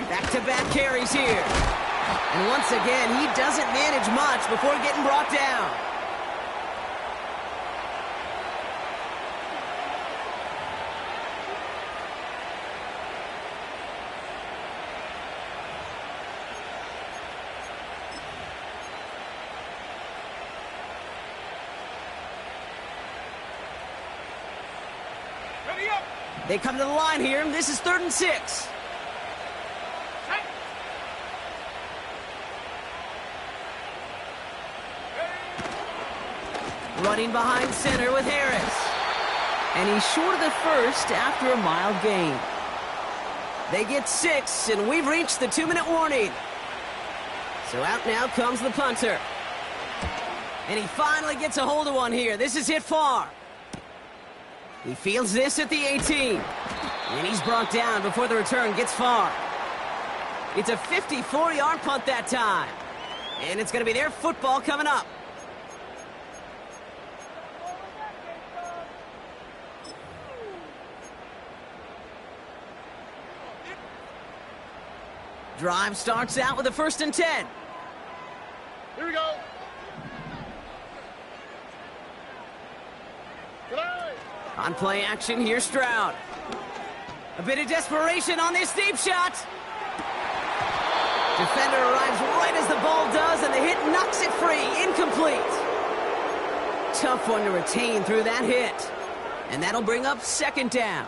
Back-to-back carries here. And once again, he doesn't manage much before getting brought down. Ready up. They come to the line here, and this is 3rd and 6. Set. Running behind center with Harris. And he's short of the first after a mild gain. They get 6, and we've reached the 2-minute warning. So out now comes the punter. And he finally gets a hold of one here. This is hit far. He fields this at the 18. And he's brought down before the return gets far. It's a 54-yard punt that time. And it's going to be their football coming up. Drive starts out with a 1st and 10. Here we go. Good eye. On play action, here's Stroud. A bit of desperation on this deep shot. Defender arrives right as the ball does, and the hit knocks it free. Incomplete. Tough one to retain through that hit. And that'll bring up 2nd down.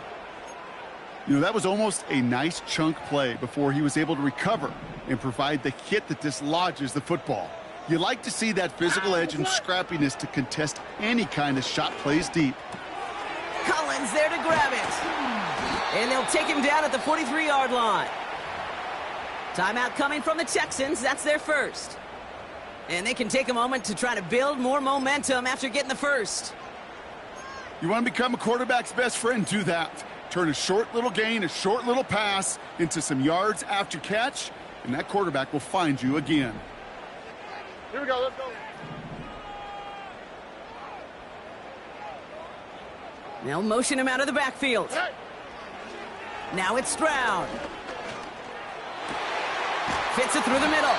You know, that was almost a nice chunk play before he was able to recover and provide the hit that dislodges the football. You like to see that physical edge and scrappiness to contest any kind of shot plays deep. Collins there to grab it. And they'll take him down at the 43-yard line. Timeout coming from the Texans. That's their first. And they can take a moment to try to build more momentum after getting the first. You want to become a quarterback's best friend? Do that. Turn a short little gain, a short little pass into some yards after catch, and that quarterback will find you again. Here we go. Let's go. They'll motion him out of the backfield. Hey. Now it's Stroud. Fits it through the middle.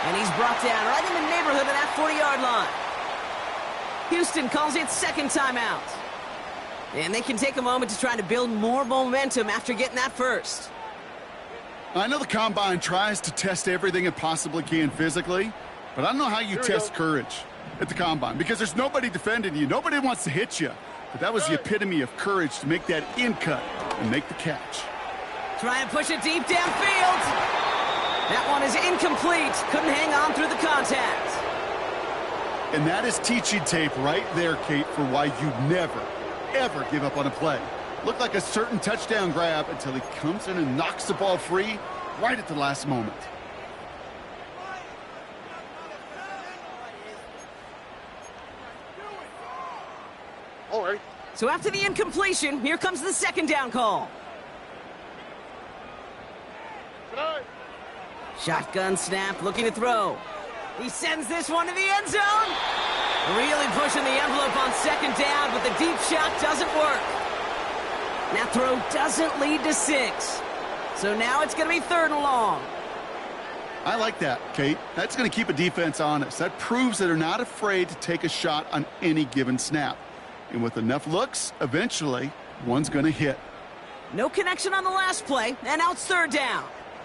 And he's brought down right in the neighborhood of that 40-yard line. Houston calls it 2nd timeout. And they can take a moment to try to build more momentum after getting that first. I know the Combine tries to test everything it possibly can physically, but I don't know how you test courage at the Combine because there's nobody defending you. Nobody wants to hit you. But that was the epitome of courage to make that in cut and make the catch. Trying to push it deep downfield. That one is incomplete. Couldn't hang on through the contact. And that is teaching tape right there, Kate, for why you never, ever give up on a play. Looked like a certain touchdown grab until he comes in and knocks the ball free right at the last moment. All right. So after the incompletion, here comes the second down call. Good eye. Shotgun snap, looking to throw. He sends this one to the end zone. Really pushing the envelope on second down, but the deep shot doesn't work. That throw doesn't lead to 6. So now it's going to be 3rd and long. I like that, Kate. That's going to keep a defense honest. That proves that they're not afraid to take a shot on any given snap. And with enough looks, eventually, one's going to hit. No connection on the last play, and now it's 3rd down.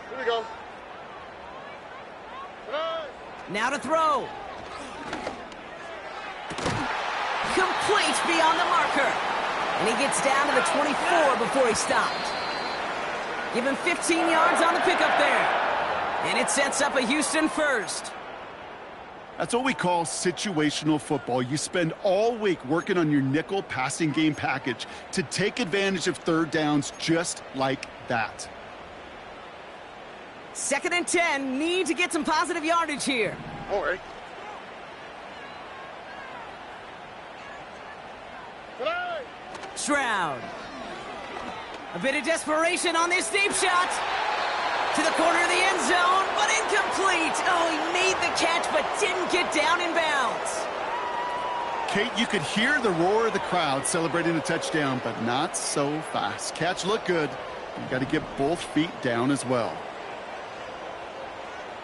Here we go. Good eye. Now to throw. Complete beyond the marker. And he gets down to the 24 before he stopped. Give him 15 yards on the pickup there. And it sets up a Houston first. That's what we call situational football. You spend all week working on your nickel passing game package to take advantage of 3rd downs just like that. 2nd and 10, need to get some positive yardage here. All right. Good eye. Stroud. A bit of desperation on this deep shot. To the corner of the end zone, but incomplete. Oh, he made the catch, but didn't get down in bounds. Kate, you could hear the roar of the crowd celebrating a touchdown, but not so fast. Catch looked good. You've got to get both feet down as well.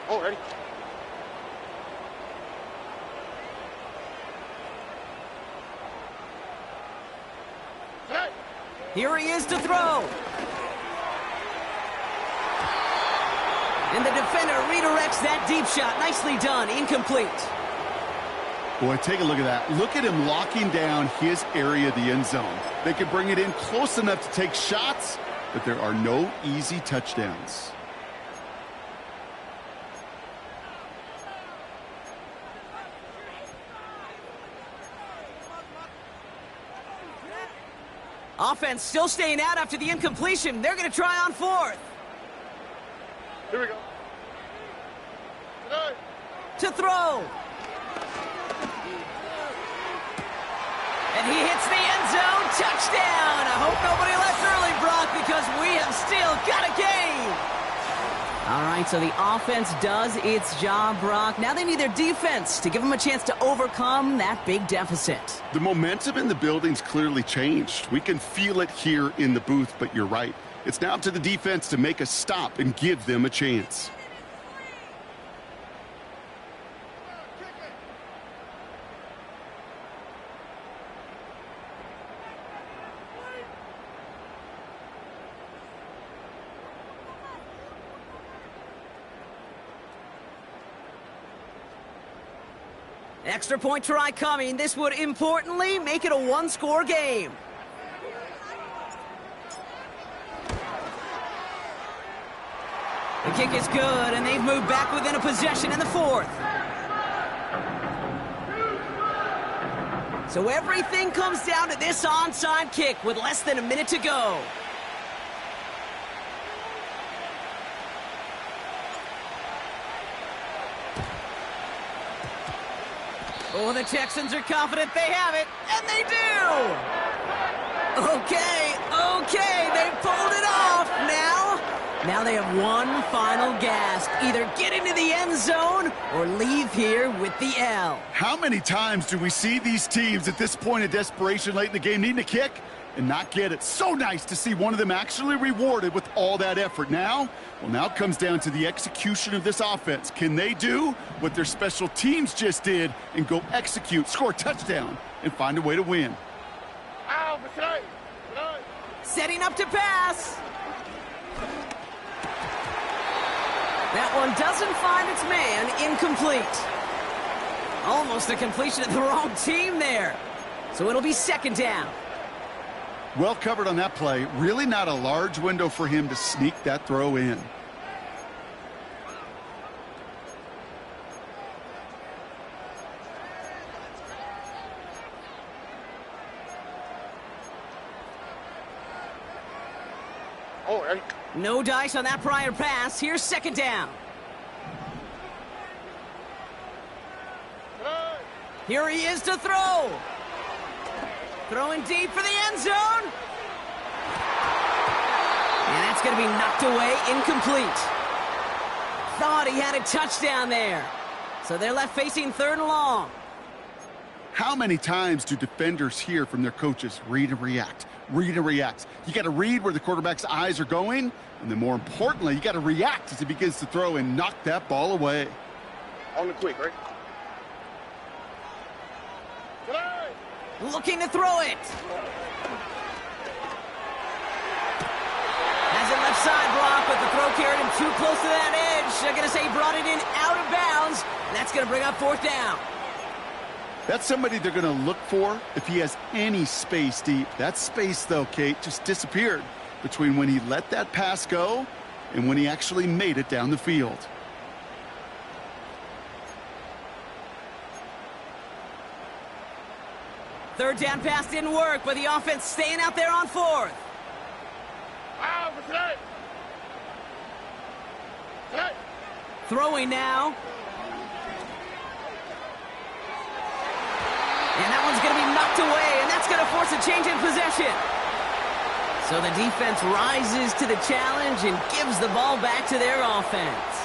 All right. Good eye. Here he is to throw. And the defender redirects that deep shot. Nicely done. Incomplete. Boy, take a look at that. Look at him locking down his area of the end zone. They can bring it in close enough to take shots, but there are no easy touchdowns. Offense still staying out after the incompletion. They're going to try on 4th. Here we go. Good eye. To throw. And he hits the end zone. Touchdown. I hope nobody left early, Brock, because we have still got a game. All right, so the offense does its job, Brock. Now they need their defense to give them a chance to overcome that big deficit. The momentum in the building's clearly changed. We can feel it here in the booth, but you're right. It's now up to the defense to make a stop and give them a chance. Extra point try coming. This would importantly make it a 1-score game. The kick is good, and they've moved back within a possession in the 4th. So everything comes down to this onside kick with less than a minute to go. Oh, the Texans are confident they have it, and they do! Okay, they pulled it off. Now they have one final gasp. Either get into the end zone or leave here with the L. How many times do we see these teams at this point of desperation late in the game needing a kick and not get it? So nice to see one of them actually rewarded with all that effort. Now it comes down to the execution of this offense. Can they do what their special teams just did and go execute, score a touchdown, and find a way to win? Ow, good eye. Good eye. Setting up to pass. That one doesn't find its man. Incomplete. Almost a completion of the wrong team there. So it'll be 2nd down. Well covered on that play. Really not a large window for him to sneak that throw in. go. Ready? No dice on that prior pass. Here's second down. Tonight. Here he is to throw. Throwing deep for the end zone. And that's going to be knocked away, incomplete. Thought he had a touchdown there. So they're left facing third and long. How many times do defenders hear from their coaches, read and react, read and react? You got to read where the quarterback's eyes are going, and then more importantly, you got to react as he begins to throw and knock that ball away. On the quick, right? Tonight. Looking to throw it. Has it left side block, but the throw carried him too close to that edge. They're going to say he brought it in out of bounds, and that's going to bring up fourth down. That's somebody they're going to look for if he has any space deep. That space, though, Kate, just disappeared between when he let that pass go and when he actually made it down the field. Third down pass didn't work, but the offense staying out there on fourth. Wow, for tonight. Tonight. Throwing now. And that one's going to be knocked away, and that's going to force a change in possession. So the defense rises to the challenge and gives the ball back to their offense.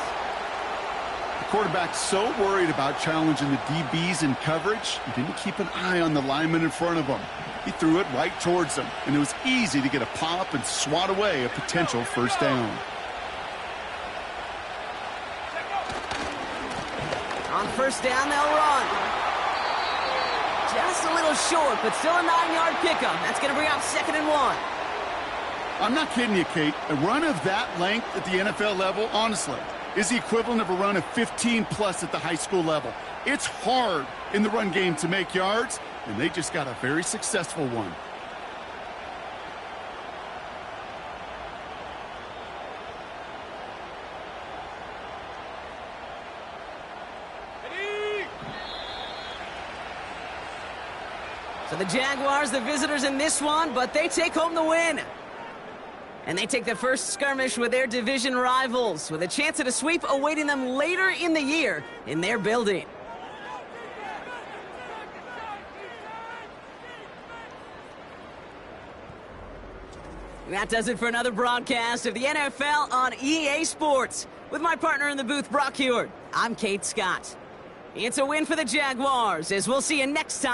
The quarterback's so worried about challenging the DBs in coverage, he didn't keep an eye on the lineman in front of him. He threw it right towards him, and it was easy to get a pop and swat away a potential first down. On first down, they'll run. Just a little short, but still a 9-yard pickup. That's going to bring up 2nd and 1. I'm not kidding you, Kate. A run of that length at the NFL level, honestly, is the equivalent of a run of 15-plus at the high school level. It's hard in the run game to make yards, and they just got a very successful one. So the Jaguars, the visitors in this one, but they take home the win. And they take the first skirmish with their division rivals, with a chance at a sweep awaiting them later in the year in their building. That does it for another broadcast of the NFL on EA Sports. With my partner in the booth, Brock Heward, I'm Kate Scott. It's a win for the Jaguars, as we'll see you next time.